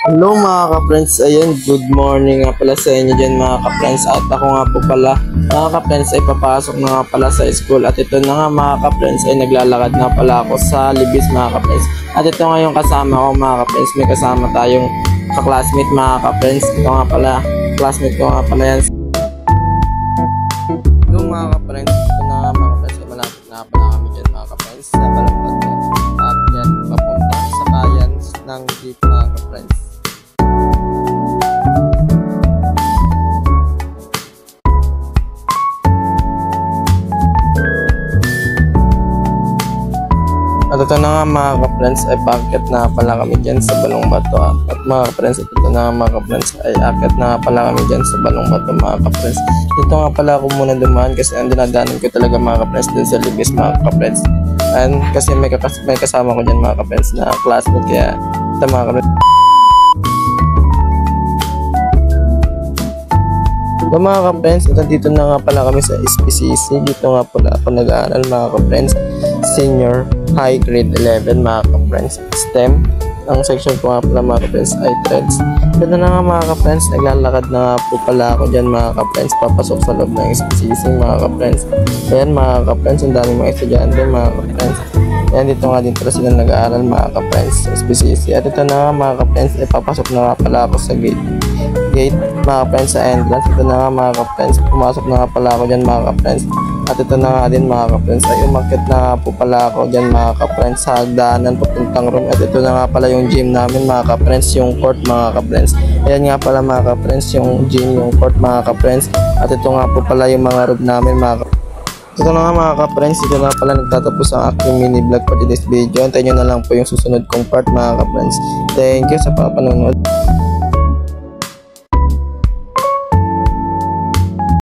Hello mga ka-friends, ayun, good morning nga pala sa inyo dyan mga ka-friends. At ako nga po pala mga ka-friends ay papasok na nga pala sa school. At ito na nga mga ka-friends ay naglalakad na pala ako sa Libis mga ka-friends. At ito nga yung kasama ko mga ka-friends, may kasama tayong ka-classmate mga ka-friends. Ito nga pala, classmate ko nga pala yan. Hello mga ka-friends, ito na nga mga ka-friends ay malapit na pala kami dyan mga ka-friends sa Balangbato. At yan, papunta sa kayan ng jeep mga ka-friends. At ito na nga mga ka-friends ay paakit na pala kami dyan sa Balangbato. At mga ka-friends, ito na nga mga ka-friends ay akit na pala kami dyan sa Balangbato mga ka-friends. Dito nga pala ako muna dumaan kasi ang dinadaanan ko talaga mga ka-friends dun sa Libis mga ka-friends. And kasi may kasama ko dyan mga ka-friends na classmate kaya ito mga ka-friends. So mga ka-friends, dito na nga pala kami sa SPCC. Dito nga pala ako nag-aaral mga ka-friends. Senior High Grade 11 mga ka-friends. STEM. Ang section ko nga pala mga ka-friends ay TREDS. Dito na nga mga ka-friends, naglalakad na nga po pala ako dyan mga ka-friends. Papasok sa loob ng SPCC mga ka-friends. Ayan mga ka-friends, ang daming mga estudyante mga ka-friends. Ayan, dito nga din pala sila nag-aaral mga ka-friends sa SPCC. At ito na nga mga ka-friends, ay papasok na nga pala ako sa gate mga ka-friends sa entrance. Ito na nga mga ka-friends, pumasok na nga pala ako dyan mga ka-friends. At ito na nga din mga ka-friends ay umakyat na nga po pala ako dyan mga ka-friends sa hagdanan papuntang room. At ito na nga pala yung gym namin mga ka-friends, yung court mga ka-friends. Ayan nga pala mga ka-friends yung gym, yung court mga ka-friends. At ito nga po pala yung mga room namin mga ka-friends. Ito na nga mga ka-friends, ito na pala nagtatapos ang aking mini vlog for today's video. Antayin nyo na lang po yung susunod kong part mga ka-friends. Thank you sa panonood.